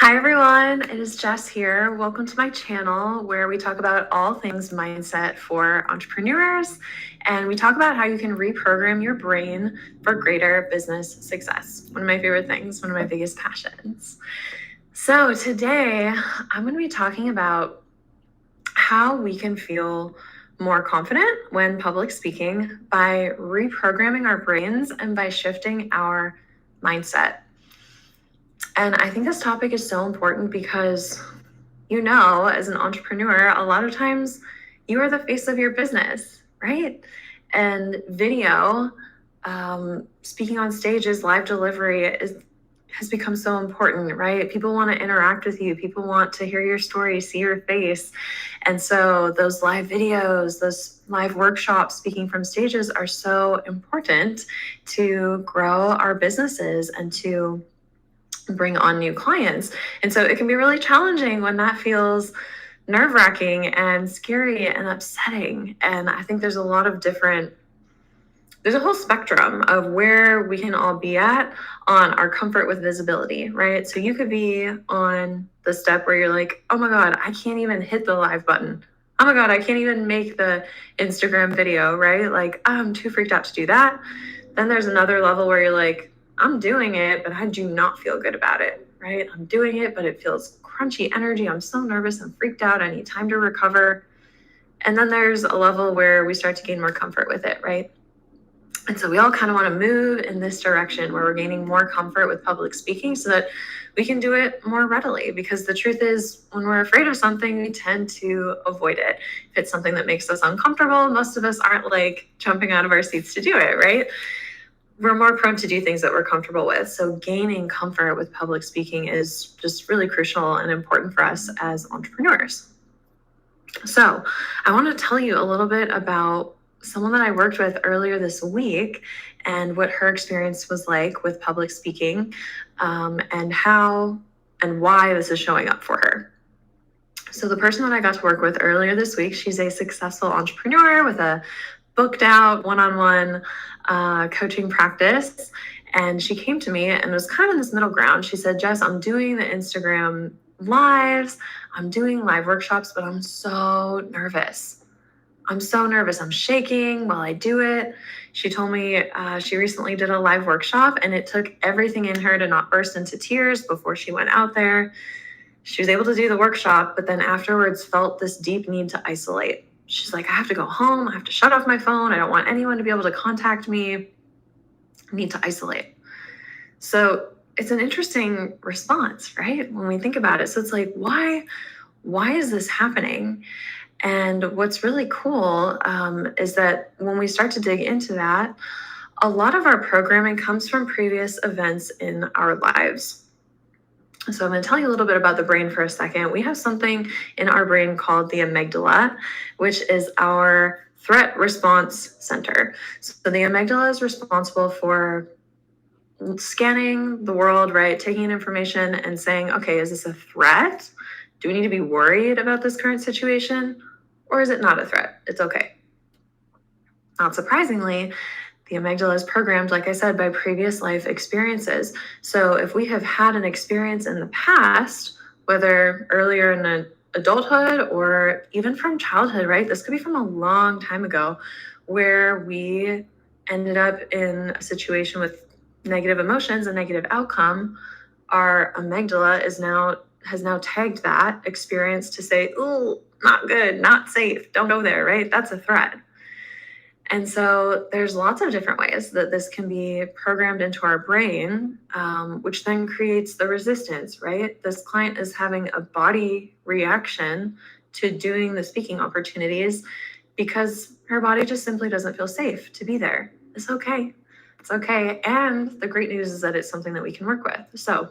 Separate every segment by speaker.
Speaker 1: Hi everyone, it is Jess here. Welcome to my channel where we talk about all things mindset for entrepreneurs, and we talk about how you can reprogram your brain for greater business success. One of my favorite things, one of my biggest passions. So today I'm going to be talking about how we can feel more confident when public speaking by reprogramming our brains and by shifting our mindset. And I think this topic is so important because, as an entrepreneur, a lot of times you are the face of your business, right? And video, speaking on stages, live delivery has become so important, right? People want to interact with you. People want to hear your story, see your face. And so those live videos, those live workshops, speaking from stages are so important to grow our businesses and to bring on new clients. And so it can be really challenging when that feels nerve-wracking and scary and upsetting. And I think there's a whole spectrum of where we can all be at on our comfort with visibility, right? So you could be on the step where you're like, oh my God, I can't even hit the live button. Oh my God, I can't even make the Instagram video, right? Like, I'm too freaked out to do that. Then there's another level where you're like, I'm doing it, but I do not feel good about it, right? I'm doing it, but it feels crunchy energy. I'm so nervous. I'm freaked out. I need time to recover. And then there's a level where we start to gain more comfort with it, right? And so we all kind of want to move in this direction where we're gaining more comfort with public speaking so that we can do it more readily. Because the truth is, when we're afraid of something, we tend to avoid it. If it's something that makes us uncomfortable, most of us aren't like jumping out of our seats to do it, right? We're more prone to do things that we're comfortable with. So gaining comfort with public speaking is just really crucial and important for us as entrepreneurs. So I want to tell you a little bit about someone that I worked with earlier this week and what her experience was like with public speaking, and how and why this is showing up for her. So the person that I got to work with earlier this week, she's a successful entrepreneur with a booked out one-on-one coaching practice. And she came to me and was kind of in this middle ground. She said, Jess, I'm doing the Instagram lives, I'm doing live workshops, but I'm so nervous. I'm shaking while I do it. She told me she recently did a live workshop and it took everything in her to not burst into tears before she went out there. She was able to do the workshop, but then afterwards felt this deep need to isolate. She's like, I have to go home. I have to shut off my phone. I don't want anyone to be able to contact me. I need to isolate. So it's an interesting response, right? When we think about it. So it's like, why is this happening? And what's really cool is that when we start to dig into that, a lot of our programming comes from previous events in our lives. So I'm going to tell you a little bit about the brain for a second. We have something in our brain called the amygdala, which is our threat response center. So the amygdala is responsible for scanning the world, right? Taking in information and saying, okay, is this a threat? Do we need to be worried about this current situation? Or is it not a threat? It's okay. Not surprisingly, the amygdala is programmed, like I said, by previous life experiences. So if we have had an experience in the past, whether earlier in adulthood or even from childhood, right? This could be from a long time ago where we ended up in a situation with negative emotions, a negative outcome. Our amygdala has now tagged that experience to say, ooh, not good, not safe, don't go there, right? That's a threat. And so there's lots of different ways that this can be programmed into our brain, which then creates the resistance, right? This client is having a body reaction to doing the speaking opportunities because her body just simply doesn't feel safe to be there. It's okay. It's okay. And the great news is that it's something that we can work with. So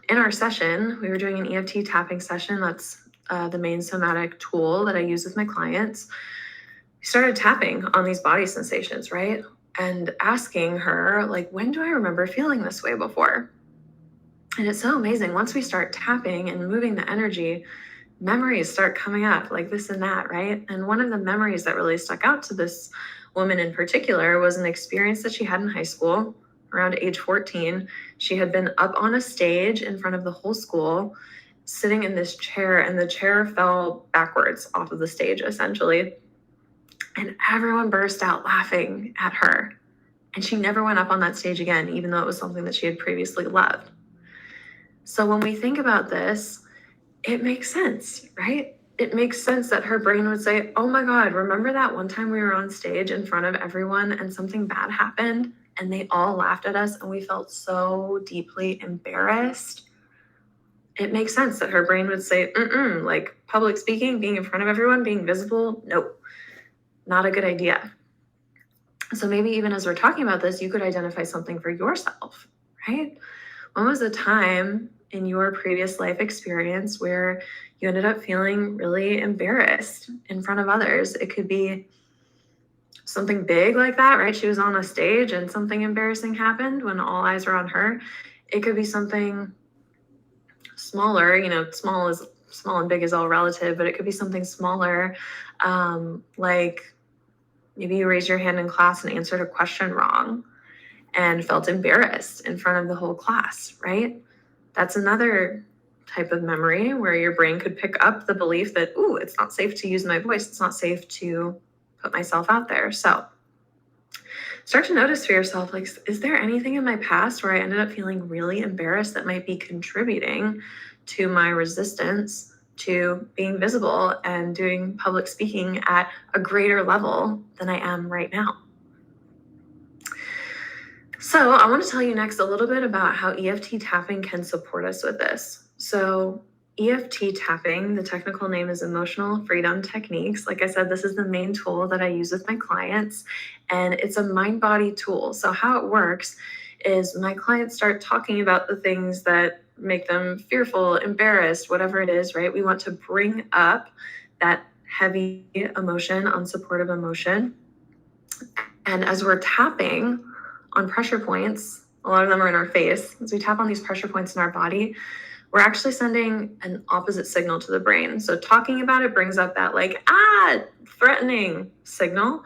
Speaker 1: in our session, we were doing an EFT tapping session. That's the main somatic tool that I use with my clients. We started tapping on these body sensations, right? And asking her, like, when do I remember feeling this way before? And it's so amazing. Once we start tapping and moving the energy, memories start coming up like this and that, right? And one of the memories that really stuck out to this woman in particular was an experience that she had in high school. around age 14, she had been up on a stage in front of the whole school, sitting in this chair, and the chair fell backwards off of the stage, essentially. And everyone burst out laughing at her. And she never went up on that stage again, even though it was something that she had previously loved. So when we think about this, it makes sense, right? It makes sense that her brain would say, oh my God, remember that one time we were on stage in front of everyone and something bad happened and they all laughed at us and we felt so deeply embarrassed? It makes sense that her brain would say, like public speaking, being in front of everyone, being visible, nope, not a good idea. So maybe even as we're talking about this, you could identify something for yourself, right? When was a time in your previous life experience where you ended up feeling really embarrassed in front of others? It could be something big like that, right? She was on a stage and something embarrassing happened when all eyes were on her. It could be something smaller, small and big is all relative, but it could be something smaller, like maybe you raised your hand in class and answered a question wrong and felt embarrassed in front of the whole class, right? That's another type of memory where your brain could pick up the belief that, ooh, it's not safe to use my voice. It's not safe to put myself out there. So start to notice for yourself, like, is there anything in my past where I ended up feeling really embarrassed that might be contributing to my resistance to being visible and doing public speaking at a greater level than I am right now? So I want to tell you next a little bit about how EFT tapping can support us with this. So EFT tapping, the technical name is Emotional Freedom Techniques. Like I said, this is the main tool that I use with my clients, and it's a mind-body tool. So how it works is my clients start talking about the things that make them fearful, embarrassed, whatever it is, right? We want to bring up that heavy emotion, unsupportive emotion. And as we're tapping on pressure points, a lot of them are in our face. As we tap on these pressure points in our body, we're actually sending an opposite signal to the brain. So talking about it brings up that threatening signal.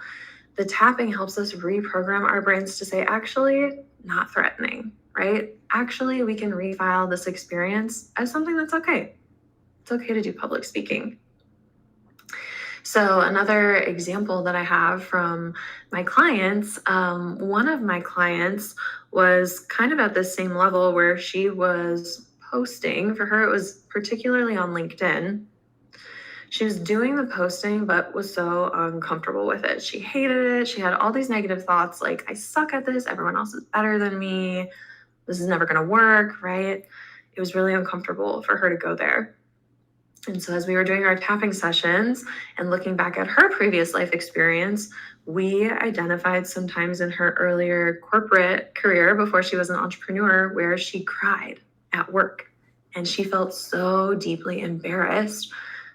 Speaker 1: The tapping helps us reprogram our brains to say, actually, not threatening, right? Actually, we can refile this experience as something that's okay. It's okay to do public speaking. So another example that I have from my clients, one of my clients was kind of at this same level where she was posting. For her, it was particularly on LinkedIn. She was doing the posting, but was so uncomfortable with it. She hated it. She had all these negative thoughts like, I suck at this. Everyone else is better than me. This is never going to work, right? It was really uncomfortable for her to go there. And so as we were doing our tapping sessions and looking back at her previous life experience, we identified some times in her earlier corporate career before she was an entrepreneur where she cried at work. And she felt so deeply embarrassed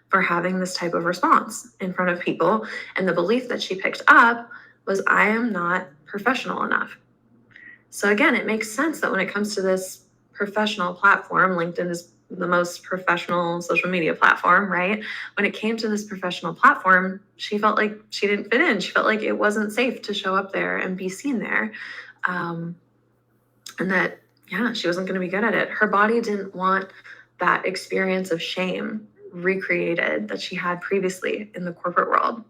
Speaker 1: for having this type of response in front of people. And the belief that she picked up was, I am not professional enough. So again, it makes sense that when it comes to this professional platform, LinkedIn is the most professional social media platform, right? When it came to this professional platform, she felt like she didn't fit in. She felt like it wasn't safe to show up there and be seen there. And that, she wasn't going to be good at it. Her body didn't want that experience of shame recreated that she had previously in the corporate world.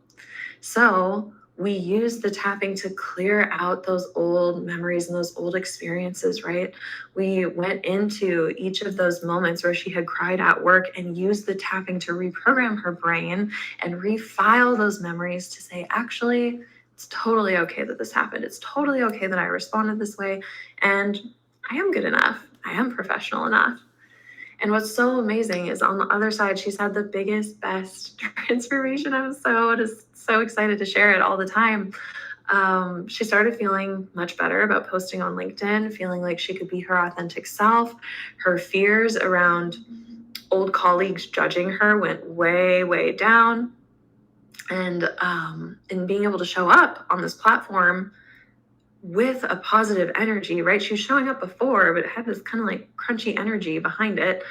Speaker 1: So we use the tapping to clear out those old memories and those old experiences, right? We went into each of those moments where she had cried at work and used the tapping to reprogram her brain and refile those memories to say, actually, it's totally okay that this happened. It's totally okay that I responded this way. And I am good enough. I am professional enough. And what's so amazing is on the other side, she's had the biggest, best transformation. I'm so excited to share it all the time. She started feeling much better about posting on LinkedIn, feeling like she could be her authentic self. Her fears around old colleagues judging her went way, way down. And in being able to show up on this platform with a positive energy, right? She was showing up before, but it had this kind of like crunchy energy behind it.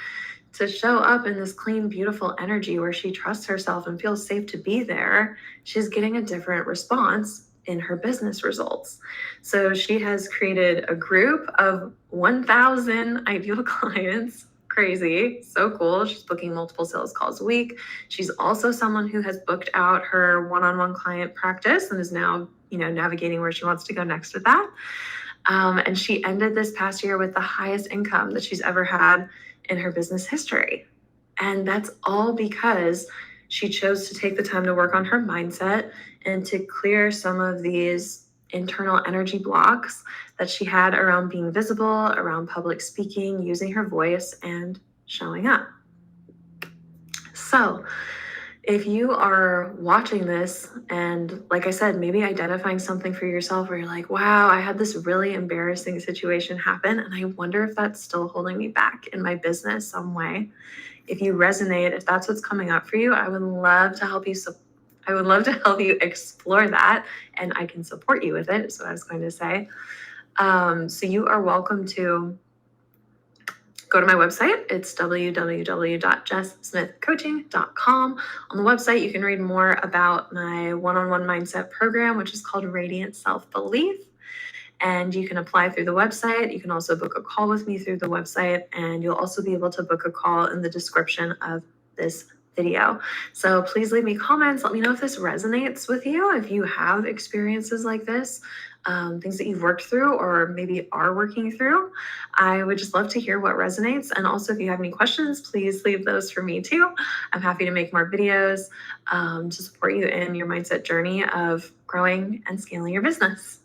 Speaker 1: To show up in this clean, beautiful energy where she trusts herself and feels safe to be there, she's getting a different response in her business results. So she has created a group of 1,000 ideal clients. Crazy, so cool. She's booking multiple sales calls a week. She's also someone who has booked out her one-on-one client practice and is now, navigating where she wants to go next with that. And she ended this past year with the highest income that she's ever had in her business history. And that's all because she chose to take the time to work on her mindset and to clear some of these internal energy blocks that she had around being visible, around public speaking, using her voice, and showing up. So, if you are watching this and, like I said, maybe identifying something for yourself where you're like, wow, I had this really embarrassing situation happen, and I wonder if that's still holding me back in my business some way. If you resonate, if that's what's coming up for you, I would love to help you. I would love to help you explore that, and I can support you with it, is what I was going to say. So you are welcome to go to my website. It's www.jesssmithcoaching.com. On the website, you can read more about my one-on-one mindset program, which is called Radiant Self-Belief. And you can apply through the website. You can also book a call with me through the website. And you'll also be able to book a call in the description of this video. So please leave me comments. Let me know if this resonates with you, if you have experiences like this, things that you've worked through or maybe are working through. I would just love to hear what resonates. And also, if you have any questions, please leave those for me too. I'm happy to make more videos to support you in your mindset journey of growing and scaling your business.